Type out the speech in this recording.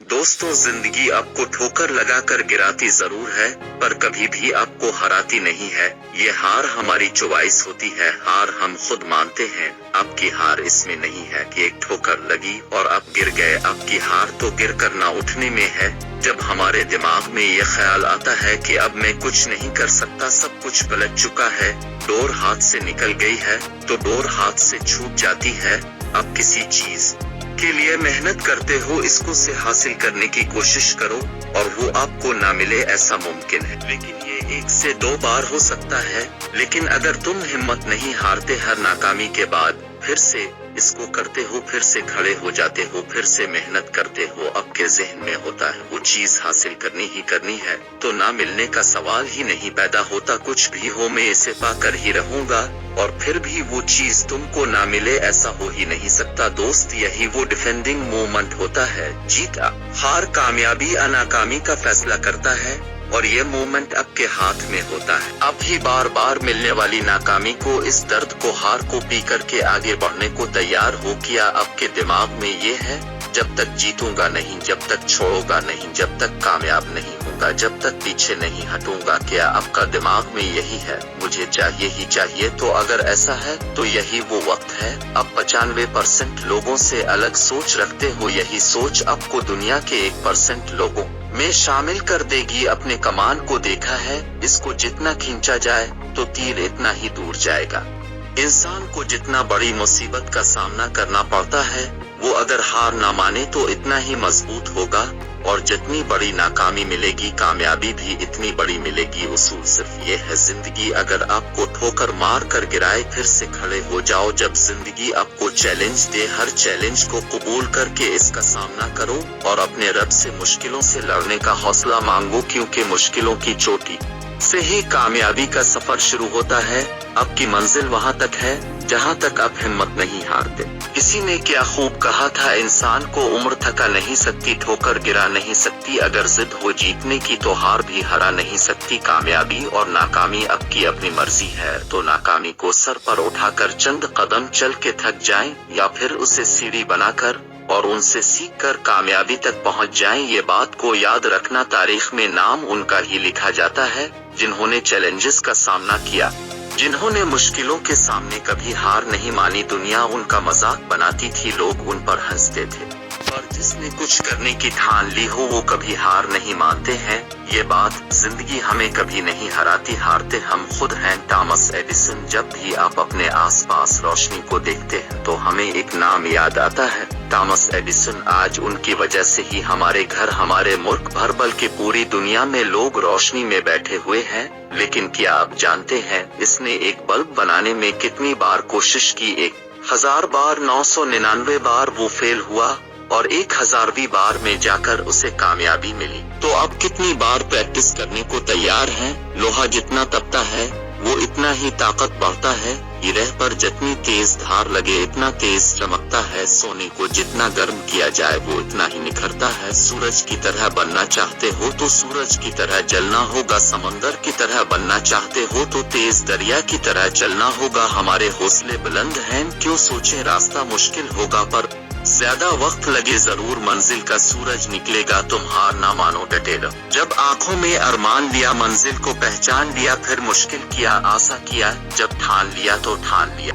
दोस्तों, जिंदगी आपको ठोकर लगाकर गिराती जरूर है, पर कभी भी आपको हराती नहीं है। ये हार हमारी चॉइस होती है, हार हम खुद मानते हैं। आपकी हार इसमें नहीं है कि एक ठोकर लगी और आप गिर गए। आपकी हार तो गिर कर ना उठने में है। जब हमारे दिमाग में ये ख्याल आता है कि अब मैं कुछ नहीं कर सकता, सब कुछ पलट चुका है, डोर हाथ से निकल गई है, तो डोर हाथ से छूट जाती है। अब किसी चीज के लिए मेहनत करते हो, इसको से हासिल करने की कोशिश करो और वो आपको ना मिले ऐसा मुमकिन है, लेकिन ये 1 से 2 बार हो सकता है। लेकिन अगर तुम हिम्मत नहीं हारते, हर नाकामी के बाद फिर से इसको करते हो, फिर से खड़े हो जाते हो, फिर से मेहनत करते हो, आपके जहन में होता है वो चीज हासिल करनी ही करनी है, तो ना मिलने का सवाल ही नहीं पैदा होता। कुछ भी हो मैं इसे पाकर ही रहूंगा, और फिर भी वो चीज तुमको ना मिले ऐसा हो ही नहीं सकता। दोस्त, यही वो डिफेंडिंग मोमेंट होता है। जीत हार, कामयाबी नाकामी का फैसला करता है, और ये मोमेंट आपके हाथ में होता है। अब ही बार बार मिलने वाली नाकामी को, इस दर्द को, हार को पी करके आगे बढ़ने को तैयार हो किया। आपके दिमाग में ये है, जब तक जीतूंगा नहीं, जब तक छोड़ूंगा नहीं, जब तक कामयाब नहीं होगा, जब तक पीछे नहीं हटूंगा। क्या आपका दिमाग में यही है, मुझे चाहिए ही चाहिए? तो अगर ऐसा है तो यही वो वक्त है। अब 95% लोगों से अलग सोच रखते हो, यही सोच आपको दुनिया के 1% लोगों में शामिल कर देगी। अपने कमान को देखा है, इसको जितना खींचा जाए तो तीर इतना ही दूर जाएगा। इंसान को जितना बड़ी मुसीबत का सामना करना पड़ता है, वो अगर हार ना माने तो इतना ही मजबूत होगा, और जितनी बड़ी नाकामी मिलेगी, कामयाबी भी इतनी बड़ी मिलेगी। उसूल सिर्फ ये है, जिंदगी अगर आपको ठोकर मार कर गिराए, फिर से खड़े हो जाओ। जब जिंदगी आपको चैलेंज दे, हर चैलेंज को कबूल करके इसका सामना करो, और अपने रब से मुश्किलों से लड़ने का हौसला मांगो, क्योंकि मुश्किलों की चोटी से ही कामयाबी का सफर शुरू होता है। आपकी मंजिल वहाँ तक है जहाँ तक आप हिम्मत नहीं हारते। किसी ने क्या खूब कहा था, इंसान को उम्र थका नहीं सकती, ठोकर गिरा नहीं सकती। अगर जिद हो जीतने की तो हार भी हरा नहीं सकती। कामयाबी और नाकामी आपकी अपनी मर्जी है, तो नाकामी को सर पर उठाकर चंद कदम चल के थक जाएं, या फिर उसे सीढ़ी बनाकर और उनसे सीख कर कामयाबी तक पहुंच जाएं। ये बात को याद रखना, तारीख में नाम उनका ही लिखा जाता है जिन्होंने चैलेंजेस का सामना किया, जिन्होंने मुश्किलों के सामने कभी हार नहीं मानी। दुनिया उनका मजाक बनाती थी, लोग उन पर हंसते थे, पर जिसने कुछ करने की ठान ली हो वो कभी हार नहीं मानते हैं। ये बात, जिंदगी हमें कभी नहीं हराती, हारते हम खुद हैं। Thomas Edison. जब भी आप अपने आसपास रोशनी को देखते हैं तो हमें एक नाम याद आता है, थॉमस एडिसन। आज उनकी वजह से ही हमारे घर, हमारे मुल्क भर, बल्कि पूरी दुनिया में लोग रोशनी में बैठे हुए हैं। लेकिन क्या आप जानते हैं, इसने एक बल्ब बनाने में कितनी बार कोशिश की? 1000 बार, 999 बार वो फेल हुआ, और 1000वीं बार में जाकर उसे कामयाबी मिली। तो आप कितनी बार प्रैक्टिस करने को तैयार हैं? लोहा जितना तपता है वो इतना ही ताकत बढ़ता है। हीरे पर जितनी तेज धार लगे इतना तेज चमकता है। सोने को जितना गर्म किया जाए वो इतना ही निखरता है। सूरज की तरह बनना चाहते हो तो सूरज की तरह जलना होगा। समंदर की तरह बनना चाहते हो तो तेज दरिया की तरह चलना होगा। हमारे हौसले बुलंद हैं, क्यों सोचे रास्ता मुश्किल होगा, पर ज्यादा वक्त लगे जरूर मंजिल का सूरज निकलेगा। तुम हार ना मानो, डटे रहो। जब आंखों में अरमान लिया, मंजिल को पहचान लिया, फिर मुश्किल किया, आशा किया, जब ठान लिया तो ठान लिया।